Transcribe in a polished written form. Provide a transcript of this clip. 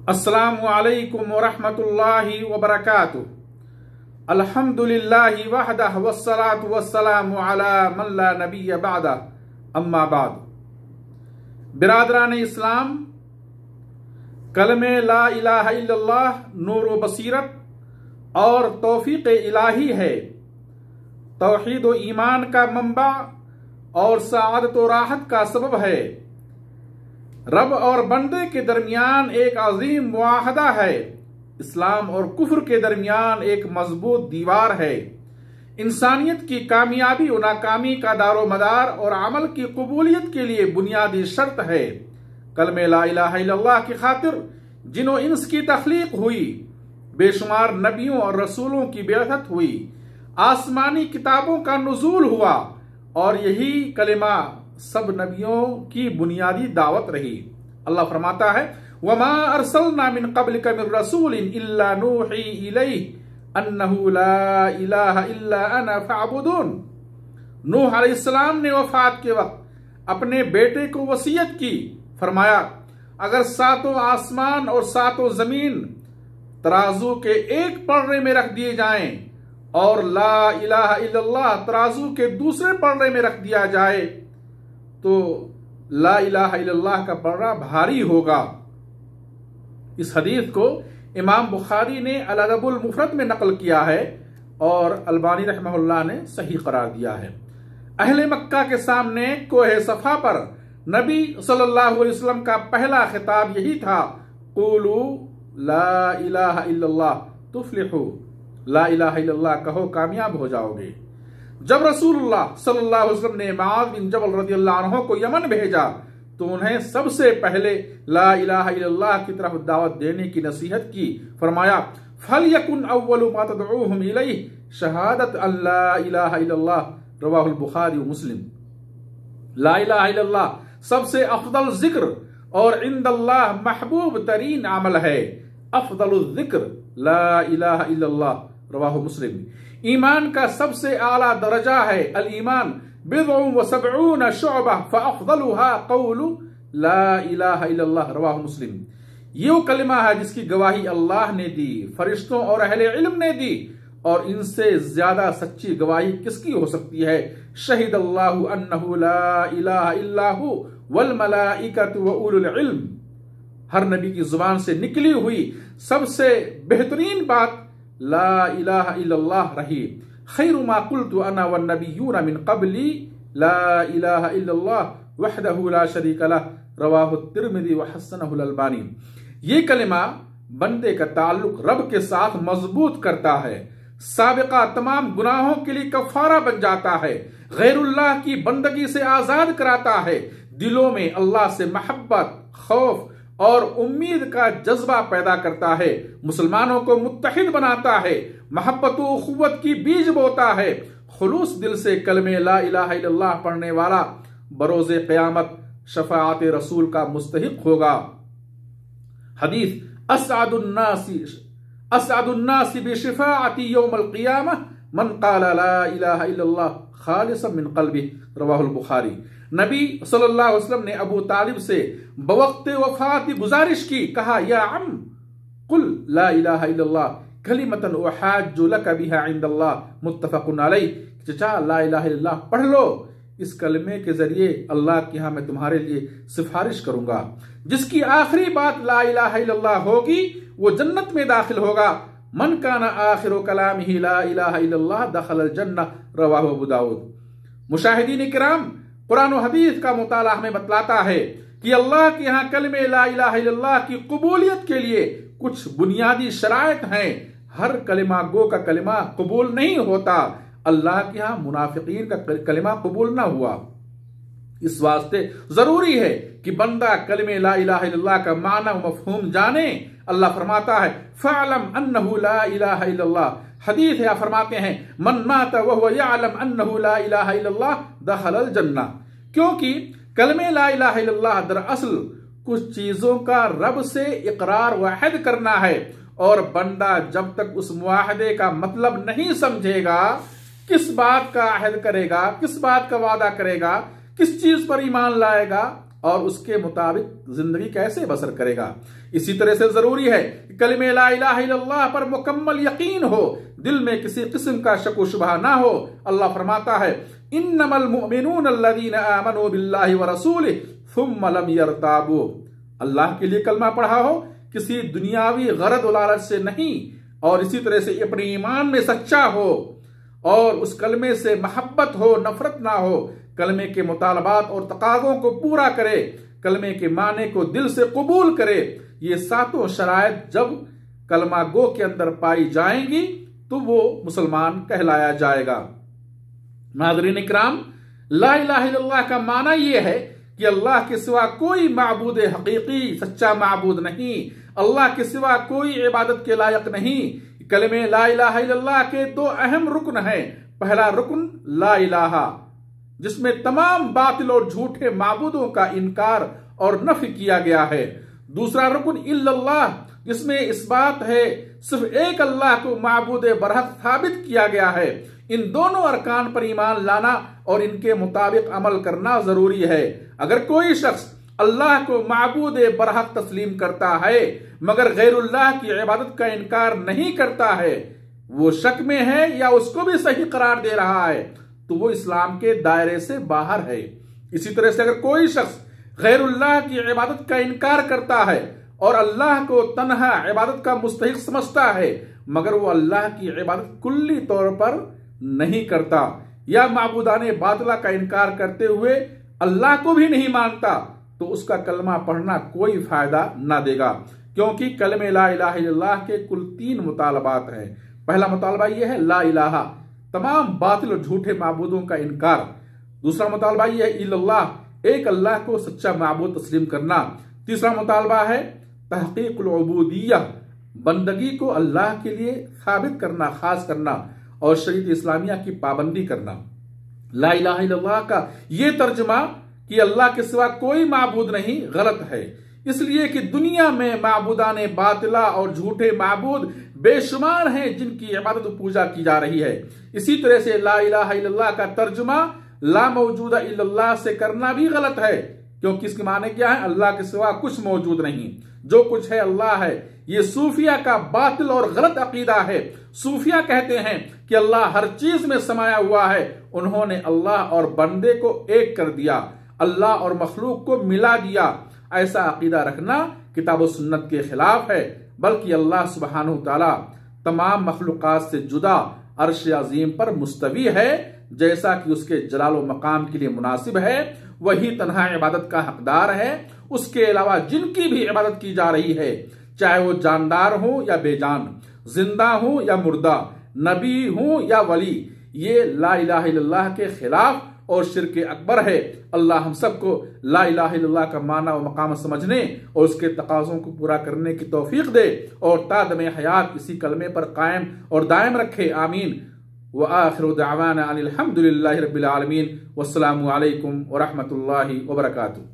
अस्सलामु अलैकुम वरहमतुल्लाहि वबरकातुहू। अल्हम्दुलिल्लाहि वहदह वस्सलातु वस्सलामु अला मन ला नबिय्य बअदह, अम्मा बाद। बिरादरान इस्लाम, कलमे ला इलाहा इल्लल्लाह नूर व बसीरत और तौफीक इलाही है। तौहीद व ईमान का मंबा और सआदत व राहत का सबब है। रब और बंदे के दरमियान एक अजीम मुआहदा है। इस्लाम और कुफ्र के दरमियान एक मजबूत दीवार है। इंसानियत की कामयाबी व नाकामी का दारो मदार और अमल की कबूलियत के लिए बुनियादी शर्त है। कलमे ला इलाहा इल्लल्लाह की खातिर जिनो इंस की तख्लीक हुई, बेशुमार नबियों और रसूलों की बेअसत हुई, आसमानी किताबों का नुज़ूल हुआ और यही कलिमा सब नबियों की बुनियादी दावत रही। अल्लाह फरमाता है, वमा अरसलना मिन क़ब्लिका मिन रसूलिन इल्ला नूही इलैहि अन्नहु ला इलाहा इल्ला अना फअबुदून। नूह अलैहिस्सलाम ने वफात के वक्त अपने बेटे को वसीयत की, फरमाया अगर सातों आसमान और सातों जमीन तराजू के एक पलड़े में रख दिए जाएं और ला इलाहा इल्लल्लाह तराजू के दूसरे पलड़े में रख दिया जाए तो ला इलाहा इल्लल्लाह का पलड़ा भारी होगा। इस हदीस को इमाम बुखारी ने अल अदबुल मुफरद में नकल किया है और अलबानी रहमहुल्लाह ने सही करार दिया है। अहले मक्का के सामने कोहे सफा पर नबी सल्लल्लाहु अलैहि वसल्लम का पहला खिताब यही था, क़ूलू ला इलाहा इल्लल्लाह तुफ्लिहू। ला इलाहा इल्लल्लाह कहो, कामयाब हो जाओगे। जब रसूलुल्लाह सल्लल्लाहु अलैहि वसल्लम ने मुआज़ बिन जबल रज़ियल्लाहु अन्हु को यमन भेजा तो उन्हें सबसे पहले ला इलाहा इल्लल्लाह की तरफ दावत देने की नसीहत की। फरमाया, फलयकुन अव्वलु मा तदऊहुम इलैहि शहादत अल्ला इलाहा इल्लल्लाह, रवाहुल बुखारी व मुस्लिम। ला इलाहा इल्लल्लाह सबसे अफदल जिक्र और इंदल्लाह महबूब तरीन अमल है। अफदलुल जिक्र ला इलाहा इल्लल्लाह, रवाहु मुस्लिम। ईमान का सबसे आला दर्जा है अल ईमान बिदउन व सबऊन शुअबा फअफदलुहा क़ौलु ला इलाहा इल्लल्लाह, रवाहु मुस्लिम। ये वो कलिमा है जिसकी गवाही अल्लाह ने दी, फरिश्तों और अहले इल्म ने दी, और इनसे ज्यादा सच्ची गवाही किसकी हो सकती है। शहीद अल्लाहु अन्नहु ला इलाहा इल्लाहु वल मलाइकतु व उलुल इल्म। हर नबी की जुबान से निकली हुई सबसे बेहतरीन बात ला इलाहा इल्लल्लाह रही। खैरु मा कुल्तु अना वन नबिय्यूना मिन क़ब्ली ला इलाहा इल्लल्लाह वहदहु ला शरीका लह, रवाहु तिर्मिज़ी व हस्सनहुल अलबानी। ये कलिमा बंदे का ताल्लुक रब के साथ मजबूत करता है, साबिका तमाम गुनाहों के लिए कफारा बन जाता है, गैरुल्लाह की बंदगी से आजाद कराता है, दिलों में अल्लाह से मोहब्बत, खौफ और उम्मीद का जज्बा पैदा करता है, मुसलमानों को मुत्तहिद बनाता है, मोहब्बत व उख़्वत की बीज बोता है। खुलूस दिल से कलमे ला इलाहा इल्लल्लाह पढ़ने वाला बरोज़े क़यामत शफ़ाअत रसूल का मुस्तहिक होगा। हदीस असअदुन्नासी बिशिफ़ाअती यौमल क़ियामह मन क़ाला ला इलाहा इल्लल्लाह ख़ालिसन मिन क़ल्बिही, रवाहुल बुखारी। नबी सल्लल्लाहु अलैहि वसल्लम ने अबू तालिब से बवक़्त वफ़ात गुजारिश की, कहा या अम कुल ला इलाहा इल्लल्लाह कलिमतन उहाज्जु लक बिहा इंदल्लाह, मुत्तफ़क़ुन अलैह। चचा ला इलाहा इल्लल्लाह पढ़ लो, इस कलमे के जरिए अल्लाह के यहाँ मैं तुम्हारे लिए सिफारिश करूंगा। जिसकी आखिरी बात ला इलाहा इल्लल्लाह होगी वो जन्नत में दाखिल होगा। मन काना आखिरु कलामिही ला इलाहा इल्लल्लाह दखलल जन्नह, रवाहु अबू दाऊद। मुशाहिदीन किराम, कुरान और हदीस का मुताला हमें बतलाता है कि अल्लाह के यहाँ कलमे ला इलाहा इल्लल्लाह की कबूलियत के लिए कुछ बुनियादी शराइत हैं। हर कलिमा गो का कलिमा कबूल नहीं होता। अल्लाह के यहाँ मुनाफिकीन का कलिमा कबूल ना हुआ। इस वास्ते जरूरी है कि बंदा कलिमे ला इलाहा इल्लल्लाह का माना व मफहूम जाने। अल्लाह फरमाता है, फ़अलम अन्नहु ला इलाहा इल्लल्लाह। हदीस है, फरमाते हैं, मन माता वहुव यअलम अन्नहु ला इलाहा इल्लल्लाह दखलल जन्नह। क्योंकि कलमे ला इलाहा इल्लल्लाह दरअसल कुछ चीजों का रब से इकरार वाहिद करना है, और बंदा जब तक उस मुआहदे का मतलब नहीं समझेगा, किस बात का अहद करेगा, किस बात का वादा करेगा, किस चीज पर ईमान लाएगा और उसके मुताबिक जिंदगी कैसे बसर करेगा। इसी तरह से जरूरी है कि कलिमे ला इलाहा इल्लल्लाह पर मुकम्मल यकीन हो, दिल में किसी किस्म का शक व शुबहा ना हो। अल्लाह फरमाता है इन्नमल मुमिनून अल्लज़ीना आमनू बिल्लाहि व रसूलिहि सुम्मा लम यरताबू। अल्लाह के लिए कलमा पढ़ा हो, किसी दुनियावी गरज लालच से नहीं, और इसी तरह से अपने ईमान में सच्चा हो और उस कलमे से मोहब्बत हो, नफरत ना हो, कलमे के मुतालबात और तकाज़ों को पूरा करे, कलमे के माने को दिल से कबूल करे। ये सातों शराइत जब कलमा गो के अंदर पाई जाएंगी तो वो मुसलमान कहलाया जाएगा। नाज़रीन इकराम, ला इलाहा इल्लल्लाह का माना ये है कि अल्लाह के सिवा कोई माबूद हकीकी सच्चा माबूद नहीं, अल्लाह के सिवा कोई इबादत के लायक नहीं। कलमे ला इलाहा इल्लल्लाह के दो अहम रुकन हैं। पहला रुकन ला इलाहा, जिसमें तमाम बातिल और झूठे माबूदों का इनकार और नफी किया गया है। दूसरा रुकन इल्लल्लाह, जिसमें इस बात है सिर्फ एक अल्लाह को माबूद बरहक साबित किया गया है। इन दोनों अरकान पर ईमान लाना और इनके मुताबिक अमल करना जरूरी है। अगर कोई शख्स अल्लाह को माबूद बरहक तस्लीम करता है मगर गैरुल्लाह की इबादत का इनकार नहीं करता है, वो शक में है या उसको भी सही करार दे रहा है, तो वो इस्लाम के दायरे से बाहर है। इसी तरह से अगर कोई शख्स गैरुल्लाह की इबादत का इनकार करता है और अल्लाह को तन्हा इबादत का मुस्तहिक समझता है मगर वो अल्लाह की इबादत कुल्ली तौर पर नहीं करता या माबूदाने बातिला का इनकार करते हुए अल्लाह को भी नहीं मानता, तो उसका कलमा पढ़ना कोई फायदा ना देगा। क्योंकि कलमे ला इलाहा इल्लल्लाह के कुल 3 मुतालबात हैं। पहला मुतालबा यह है ला इलाहा, तमाम बातिल और झूठे माबूदों का इनकार। दूसरा मुतालबा यह है इल्लल्लाह, एक अल्लाह को सच्चा माबूद तस्लीम करना। तीसरा मुतालबा है तहकीकुल उबूदिय्यह, बंदगी को अल्लाह के लिए साबित करना, खास करना और शरीयत इस्लामिया की पाबंदी करना। ला इलाहा इल्लल्लाह का ये तर्जुमा कि अल्लाह के सिवा कोई माबूद नहीं गलत है, इसलिए कि दुनिया में माबूदाने बातिला और झूठे माबूद बेशुमार हैं जिनकी इबादत पूजा की जा रही है। इसी तरह से ला इलाहा इल्लल्लाह का तर्जुमा ला मौजूदा इल्लल्लाह से करना भी गलत है, क्योंकि इसके माने क्या है, अल्लाह के सिवा कुछ मौजूद नहीं, जो कुछ है अल्लाह है। ये सूफिया का बातिल और गलत अकीदा है। सूफिया कहते हैं कि अल्लाह हर चीज में समाया हुआ है। उन्होंने अल्लाह और बंदे को एक कर दिया, अल्लाह और मखलूक को मिला दिया। ऐसा अकीदा रखना किताब और सुन्नत के खिलाफ है, बल्कि अल्लाह सुब्हानहू तआला तमाम मखलूकात से जुदा अर्श अजीम पर मुस्तवी है, जैसा कि उसके जलाल व मकाम के लिए मुनासिब है। वही तन्हा इबादत का हकदार है। उसके अलावा जिनकी भी इबादत की जा रही है, चाहे वो जानदार हो या बेजान, जिंदा हो या मुर्दा, नबी हो या वली, ये ला इलाहा इल्लल्लाह के खिलाफ और शिर्क अकबर है। अल्लाह हम सबको ला इलाहा इल्लल्लाह का माना व मकाम समझने और उसके तकाज़ों को पूरा करने की तौफीक दे और तादमे हयात इसी कलमे पर कायम और दायम रखे। आमीन। व आखिरु दअवाना अनिल हम्दुलिल्लाहि रब्बिल आलमीन। वस्सलामु अलैकुम व रहमतुल्लाहि व बरकातुहू।